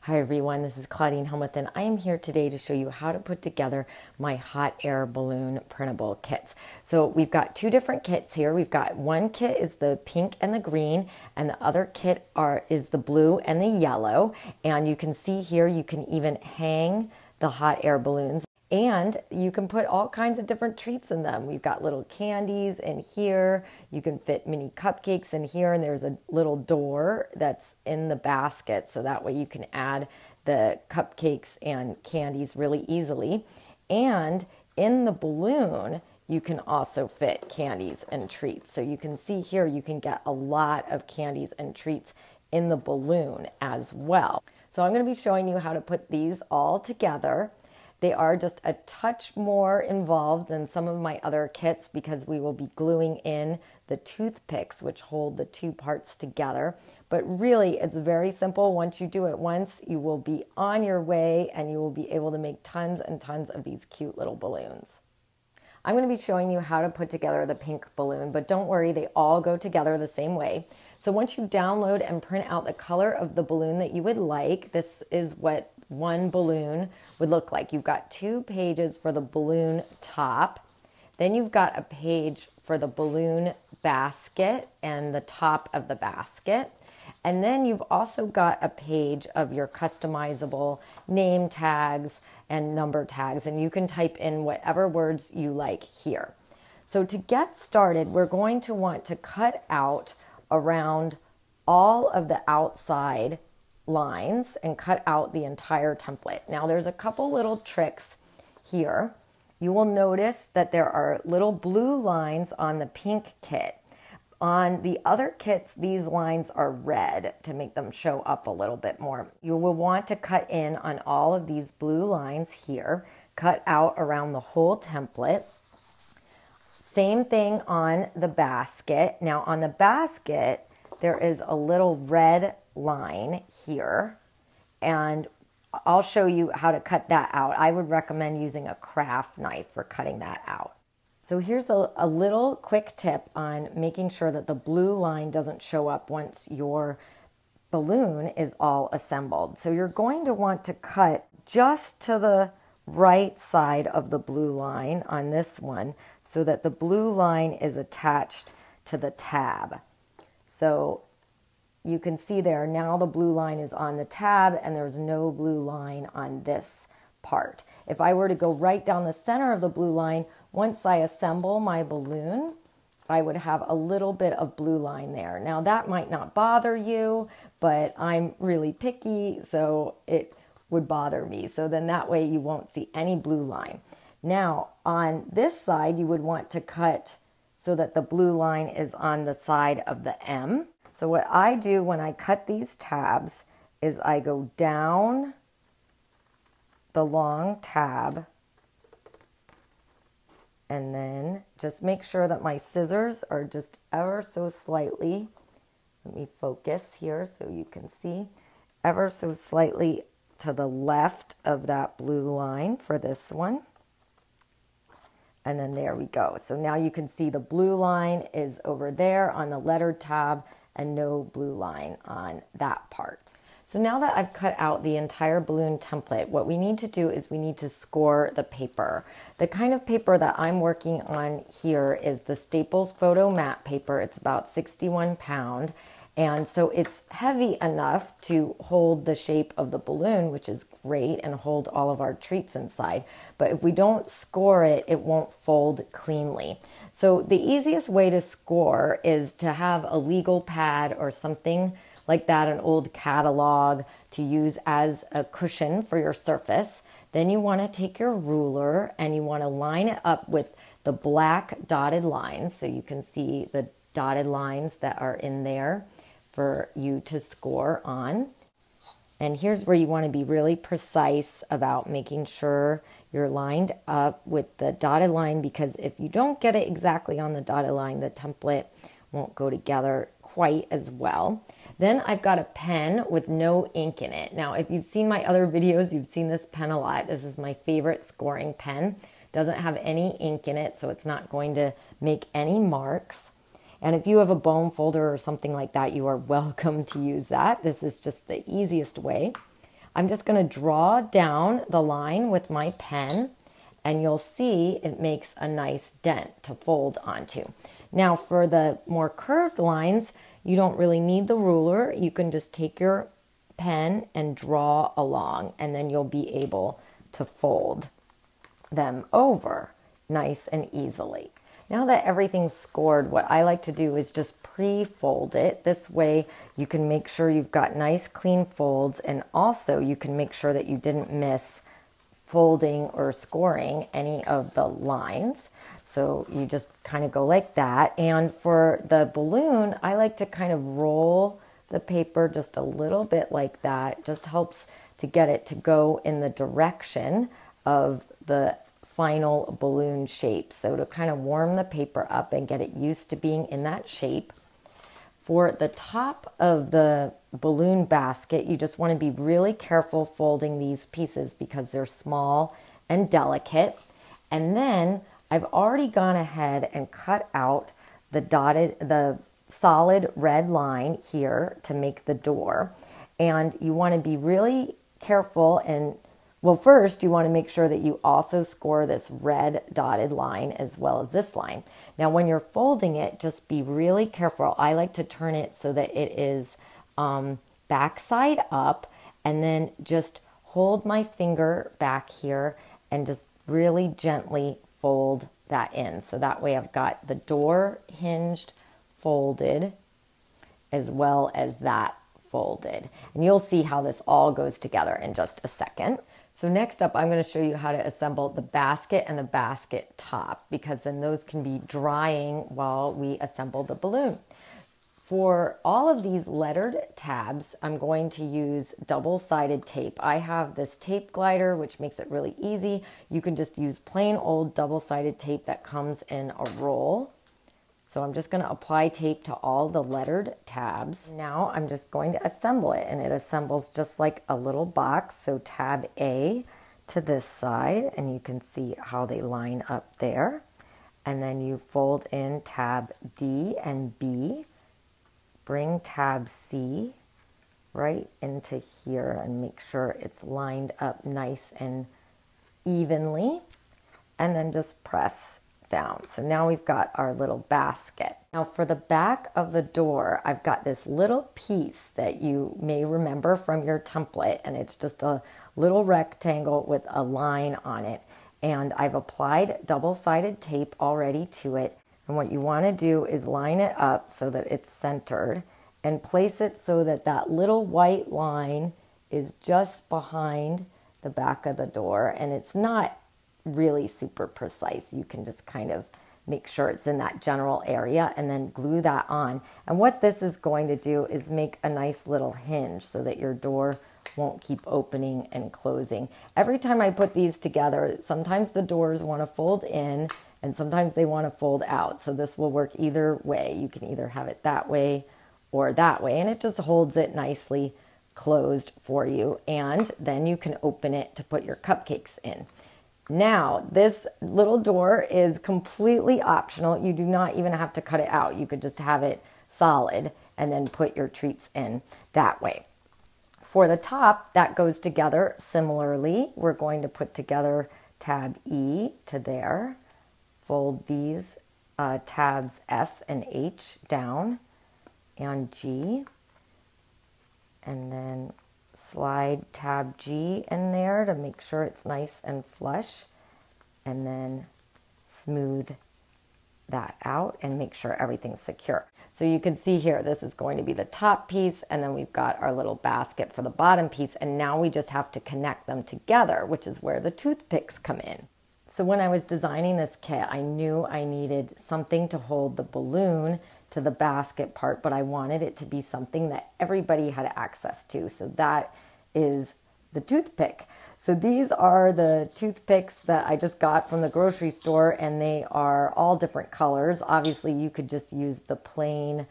Hi everyone, this is Claudine Helmuth and I am here today to show you how to put together my hot air balloon printable kits. So we've got two different kits here. We've got one kit is the pink and the green, and the other kit is the blue and the yellow. And you can see here you can even hang the hot air balloons. And you can put all kinds of different treats in them. We've got little candies in here. You can fit mini cupcakes in here. And there's a little door that's in the basket. So that way you can add the cupcakes and candies really easily. And in the balloon, you can also fit candies and treats. So you can see here, you can get a lot of candies and treats in the balloon as well. So I'm going to be showing you how to put these all together. They are just a touch more involved than some of my other kits because we will be gluing in the toothpicks, which hold the two parts together. But really, it's very simple. Once you do it once, you will be on your way and you will be able to make tons and tons of these cute little balloons. I'm going to be showing you how to put together the pink balloon, but don't worry, they all go together the same way. So once you download and print out the color of the balloon that you would like, this is what one balloon would look like. You've got 2 pages for the balloon top. Then you've got a page for the balloon basket and the top of the basket. And then you've also got a page of your customizable name tags and number tags, and you can type in whatever words you like here. So to get started, we're going to want to cut out around all of the outside lines and cut out the entire template. Now there's a couple little tricks here. You will notice that there are little blue lines on the pink kit. On the other kits, these lines are red to make them show up a little bit more. You will want to cut in on all of these blue lines here, cut out around the whole template. Same thing on the basket. Now on the basket, there is a little red line here, and I'll show you how to cut that out. I would recommend using a craft knife for cutting that out. So here's a little quick tip on making sure that the blue line doesn't show up once your balloon is all assembled. So you're going to want to cut just to the right side of the blue line on this one so that the blue line is attached to the tab. So you can see there now the blue line is on the tab and there's no blue line on this part. If I were to go right down the center of the blue line, once I assemble my balloon, I would have a little bit of blue line there. Now that might not bother you, but I'm really picky, so it would bother me. So then that way you won't see any blue line. Now on this side, you would want to cut so that the blue line is on the side of the M. So what I do when I cut these tabs is I go down the long tab and then just make sure that my scissors are just ever so slightly, let me focus here so you can see, ever so slightly to the left of that blue line for this one. And then there we go. So now you can see the blue line is over there on the lettered tab and no blue line on that part. So now that I've cut out the entire balloon template, what we need to do is we need to score the paper. The kind of paper that I'm working on here is the Staples Photo Matte paper. It's about 61 pound. And so it's heavy enough to hold the shape of the balloon, which is great, and hold all of our treats inside. But if we don't score it, it won't fold cleanly. So the easiest way to score is to have a legal pad or something like that, an old catalog to use as a cushion for your surface. Then you want to take your ruler and you want to line it up with the black dotted lines. So you can see the dotted lines that are in there for you to score on. And here's where you want to be really precise about making sure you're lined up with the dotted line, because if you don't get it exactly on the dotted line, the template won't go together quite as well. Then I've got a pen with no ink in it. Now, if you've seen my other videos, you've seen this pen a lot. This is my favorite scoring pen. Doesn't have any ink in it, so it's not going to make any marks. And if you have a bone folder or something like that, you are welcome to use that. This is just the easiest way. I'm just going to draw down the line with my pen, and you'll see it makes a nice dent to fold onto. Now for the more curved lines, you don't really need the ruler. You can just take your pen and draw along, and then you'll be able to fold them over nice and easily. Now that everything's scored, what I like to do is just pre-fold it. This way you can make sure you've got nice clean folds, and also you can make sure that you didn't miss folding or scoring any of the lines. So you just kind of go like that. And for the balloon, I like to kind of roll the paper just a little bit like that. Just helps to get it to go in the direction of the final balloon shape. So to kind of warm the paper up and get it used to being in that shape. For the top of the balloon basket, you just want to be really careful folding these pieces because they're small and delicate. And then I've already gone ahead and cut out the solid red line here to make the door. And you want to be really careful, and well, first you want to make sure that you also score this red dotted line as well as this line. Now when you're folding it, just be really careful. I like to turn it so that it is backside up, and then just hold my finger back here and just really gently fold that in. So that way I've got the door hinged folded as well as that folded. And you'll see how this all goes together in just a second. So next up, I'm going to show you how to assemble the basket and the basket top, because then those can be drying while we assemble the balloon. For all of these lettered tabs, I'm going to use double-sided tape. I have this tape glider, which makes it really easy. You can just use plain old double-sided tape that comes in a roll. So I'm just going to apply tape to all the lettered tabs. Now I'm just going to assemble it, and it assembles just like a little box. So tab A to this side, and you can see how they line up there. And then you fold in tab D and B. Bring tab C right into here and make sure it's lined up nice and evenly, and then just press down. So now we've got our little basket. Now for the back of the door, I've got this little piece that you may remember from your template, and it's just a little rectangle with a line on it. And I've applied double-sided tape already to it. And what you want to do is line it up so that it's centered and place it so that that little white line is just behind the back of the door. And it's not really super precise. You can just kind of make sure it's in that general area and then glue that on. And what this is going to do is make a nice little hinge so that your door won't keep opening and closing. Every time I put these together, sometimes the doors want to fold in and sometimes they want to fold out. So this will work either way. You can either have it that way or that way, and it just holds it nicely closed for you. And then you can open it to put your cupcakes in. Now, this little door is completely optional. You do not even have to cut it out. You could just have it solid and then put your treats in that way. For the top, that goes together similarly. We're going to put together tab E to there. Fold these tabs F and H down, and G, and then slide tab G in there to make sure it's nice and flush, and then smooth that out and make sure everything's secure. So you can see here, this is going to be the top piece, and then we've got our little basket for the bottom piece, and now we just have to connect them together, which is where the toothpicks come in. So when I was designing this kit, I knew I needed something to hold the balloon to the basket part, but I wanted it to be something that everybody had access to. So that is the toothpick. So these are the toothpicks that I just got from the grocery store, and they are all different colors. Obviously, you could just use the plain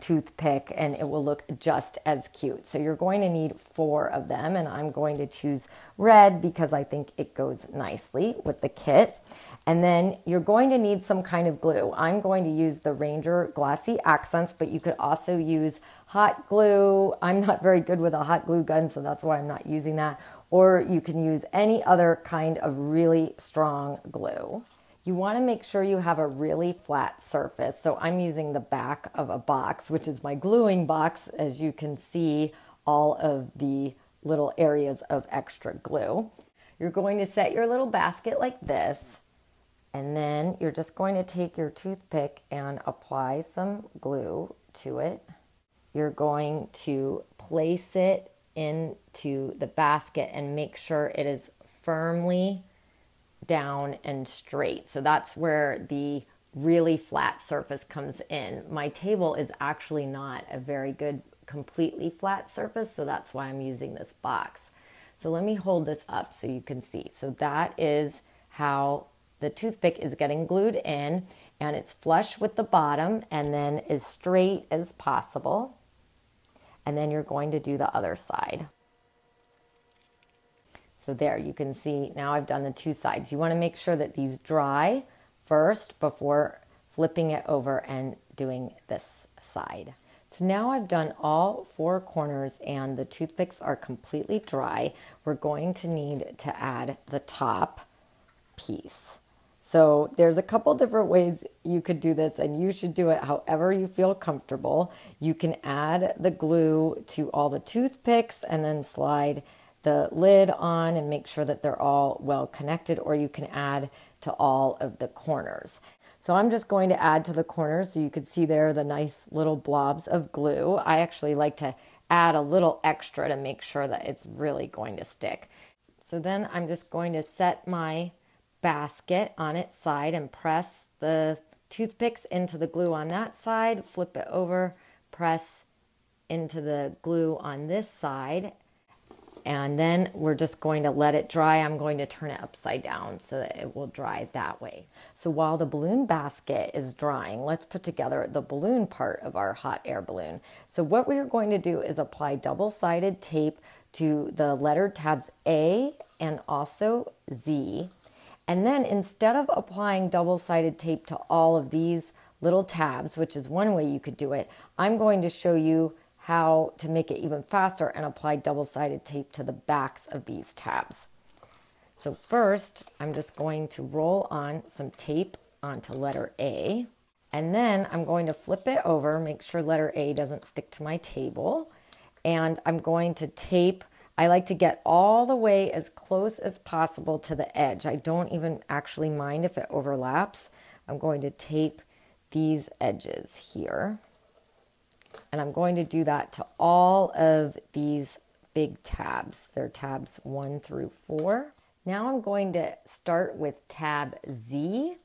toothpick and it will look just as cute. So you're going to need 4 of them, and I'm going to choose red because I think it goes nicely with the kit. And then you're going to need some kind of glue. I'm going to use the Ranger Glossy Accents, but you could also use hot glue. I'm not very good with a hot glue gun, so that's why I'm not using that. Or you can use any other kind of really strong glue. You want to make sure you have a really flat surface. So I'm using the back of a box, which is my gluing box. As you can see, all of the little areas of extra glue. You're going to set your little basket like this. And then you're just going to take your toothpick and apply some glue to it. You're going to place it into the basket and make sure it is firmly down and straight. So that's where the really flat surface comes in. My table is actually not a very good completely flat surface, so that's why I'm using this box. So let me hold this up so you can see. So that is how the toothpick is getting glued in, and it's flush with the bottom and then as straight as possible. And then you're going to do the other side. So there, you can see now I've done the 2 sides. You want to make sure that these dry first before flipping it over and doing this side. So now I've done all 4 corners and the toothpicks are completely dry. We're going to need to add the top piece. So there's a couple different ways you could do this, and you should do it however you feel comfortable. You can add the glue to all the toothpicks and then slide the lid on and make sure that they're all well connected, or you can add to all of the corners. So I'm just going to add to the corners so you can see there the nice little blobs of glue. I actually like to add a little extra to make sure that it's really going to stick. So then I'm just going to set my basket on its side and press the toothpicks into the glue on that side, flip it over, press into the glue on this side, and then we're just going to let it dry. I'm going to turn it upside down so that it will dry that way. So while the balloon basket is drying, let's put together the balloon part of our hot air balloon. So what we're going to do is apply double-sided tape to the lettered tabs A and also Z. And then instead of applying double-sided tape to all of these little tabs, which is one way you could do it, I'm going to show you how to make it even faster and apply double-sided tape to the backs of these tabs. So first, I'm just going to roll on some tape onto letter A, and then I'm going to flip it over, make sure letter A doesn't stick to my table, and I'm going to tape. I like to get all the way as close as possible to the edge. I don't even actually mind if it overlaps. I'm going to tape these edges here. And I'm going to do that to all of these big tabs. They're tabs 1 through 4. Now I'm going to start with tab Z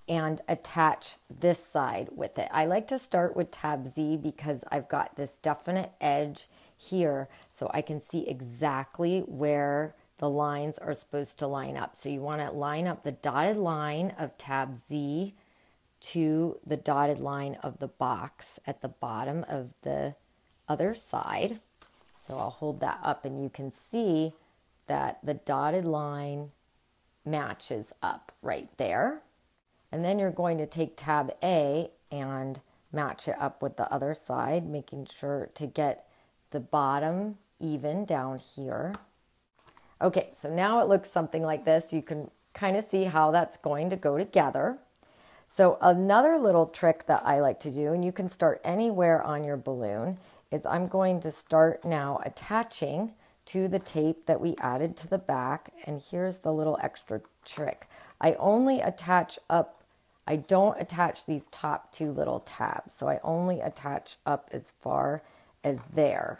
and attach this side with it. I like to start with tab Z because I've got this definite edge here, so I can see exactly where the lines are supposed to line up. So you want to line up the dotted line of tab Z to the dotted line of the box at the bottom of the other side. So I'll hold that up and you can see that the dotted line matches up right there. And then you're going to take tab A and match it up with the other side, making sure to get the bottom even down here. Okay, so now it looks something like this. You can kind of see how that's going to go together. So another little trick that I like to do, and you can start anywhere on your balloon, is I'm going to start now attaching to the tape that we added to the back. And here's the little extra trick. I only attach up, I don't attach these top 2 little tabs. So I only attach up as far as there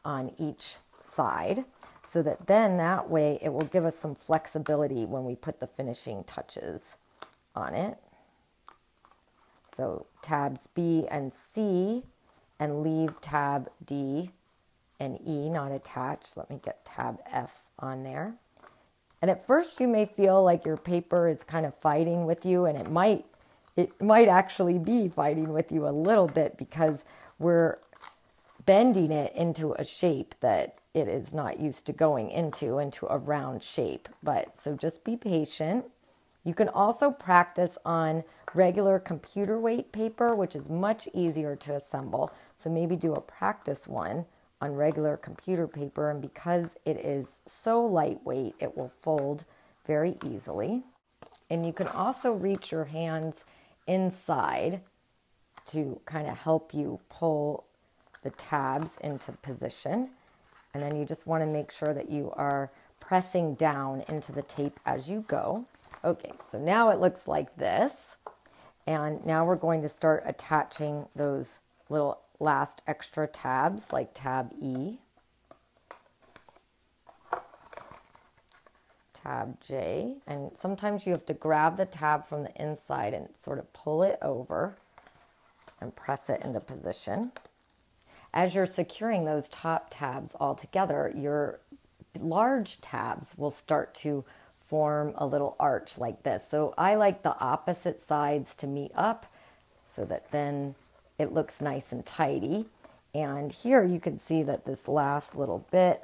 on each side, so that then that way it will give us some flexibility when we put the finishing touches on it. So tabs B and C, and leave tab D and E not attached. Let me get tab F on there. And at first you may feel like your paper is kind of fighting with you, and it might it might actually be fighting with you a little bit because we're bending it into a shape that it is not used to going into a round shape. But so just be patient. You can also practice on regular computer weight paper, which is much easier to assemble. So maybe do a practice one on regular computer paper, and because it is so lightweight, it will fold very easily. And you can also reach your hands inside to kind of help you pull the tabs into position. And then you just want to make sure that you are pressing down into the tape as you go. Okay, so now it looks like this. And now we're going to start attaching those little last extra tabs, like tab E, tab J. And sometimes you have to grab the tab from the inside and sort of pull it over and press it into position. As you're securing those top tabs all together, your large tabs will start to form a little arch like this. So I like the opposite sides to meet up so that then it looks nice and tidy. And here you can see that this last little bit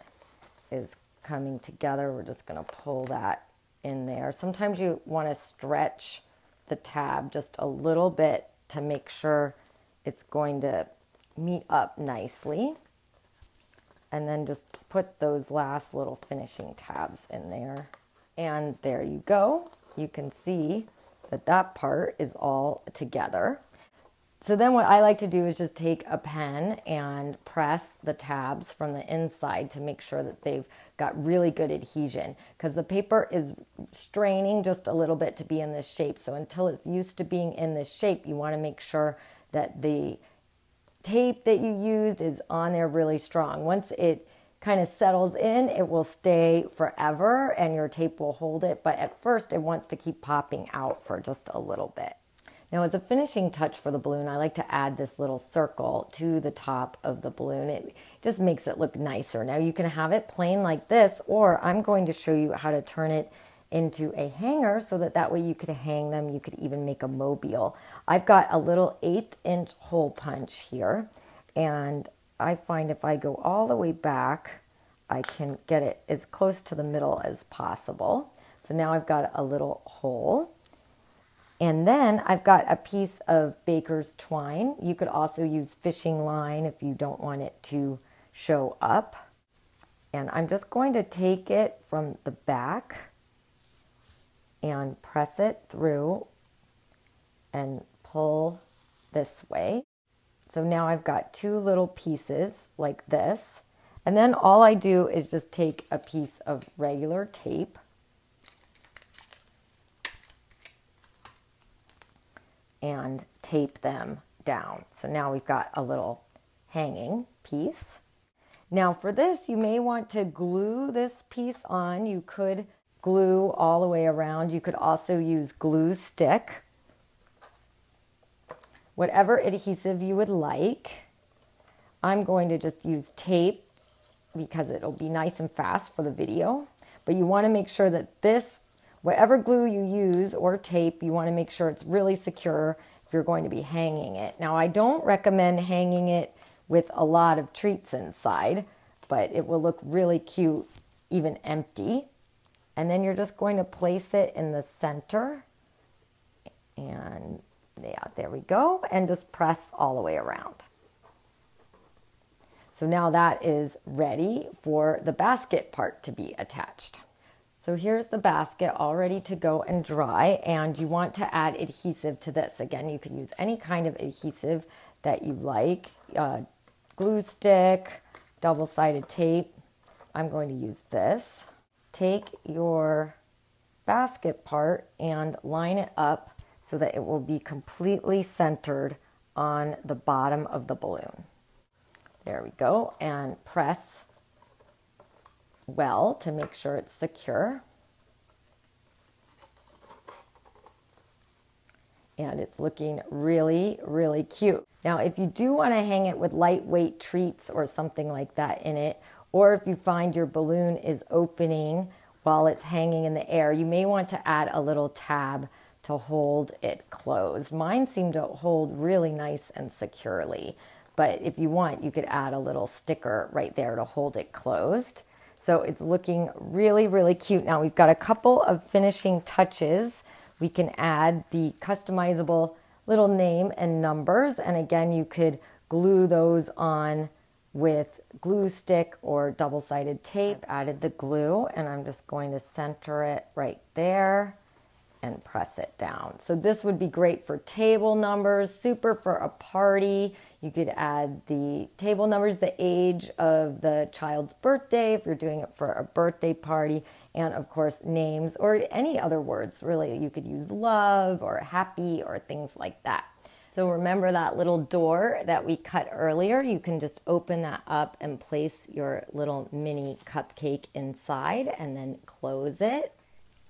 is coming together. We're just going to pull that in there. Sometimes you want to stretch the tab just a little bit to make sure it's going to meet up nicely. And then just put those last little finishing tabs in there. And there you go. You can see that that part is all together. So then what I like to do is just take a pen and press the tabs from the inside to make sure that they've got really good adhesion, because the paper is straining just a little bit to be in this shape. So until it's used to being in this shape, you want to make sure that the tape that you used is on there really strong. Once it kind of settles in, it will stay forever and your tape will hold it. But at first it wants to keep popping out for just a little bit. Now, as a finishing touch for the balloon, I like to add this little circle to the top of the balloon. It just makes it look nicer. Now, you can have it plain like this, or I'm going to show you how to turn it into a hanger so that way you could hang them. You could even make a mobile. I've got a little 1/8" hole punch here, and I find if I go all the way back, I can get it as close to the middle as possible. So now I've got a little hole. And then I've got a piece of baker's twine. You could also use fishing line if you don't want it to show up. And I'm just going to take it from the back and press it through and pull this way. So now I've got two little pieces like this. And then all I do is just take a piece of regular tape and tape them down. So now we've got a little hanging piece. Now for this, you may want to glue this piece on. You could glue all the way around. You could also use glue stick, whatever adhesive you would like. I'm going to just use tape because it'll be nice and fast for the video. But you want to make sure that this, whatever glue you use or tape, you want to make sure it's really secure if you're going to be hanging it. Now, I don't recommend hanging it with a lot of treats inside, but it will look really cute even empty. And then you're just going to place it in the center. And yeah, there we go. And just press all the way around. So now that is ready for the basket part to be attached. So here's the basket all ready to go and dry, and you want to add adhesive to this. Again, you could use any kind of adhesive that you like, glue stick, double-sided tape. I'm going to use this. Take your basket part and line it up so that it will be completely centered on the bottom of the balloon. There we go, and press well to make sure it's secure. And it's looking really, really cute. Now, if you do want to hang it with lightweight treats or something like that in it, or if you find your balloon is opening while it's hanging in the air, you may want to add a little tab to hold it closed. Mine seem to hold really nice and securely, but if you want, you could add a little sticker right there to hold it closed. So it's looking really, really cute. Now we've got a couple of finishing touches. We can add the customizable little name and numbers. And again, you could glue those on with glue stick or double-sided tape. Added the glue, and I'm just going to center it right there and press it down. So this would be great for table numbers, super for a party. You could add the table numbers, the age of the child's birthday, if you're doing it for a birthday party, and of course names or any other words, really. You could use love or happy or things like that. So remember that little door that we cut earlier? You can just open that up and place your little mini cupcake inside and then close it.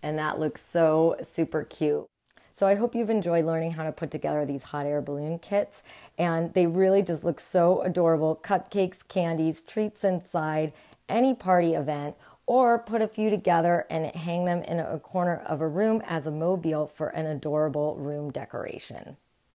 And that looks so super cute. So I hope you've enjoyed learning how to put together these hot air balloon kits. And they really just look so adorable. Cupcakes, candies, treats inside, any party event, or put a few together and hang them in a corner of a room as a mobile for an adorable room decoration.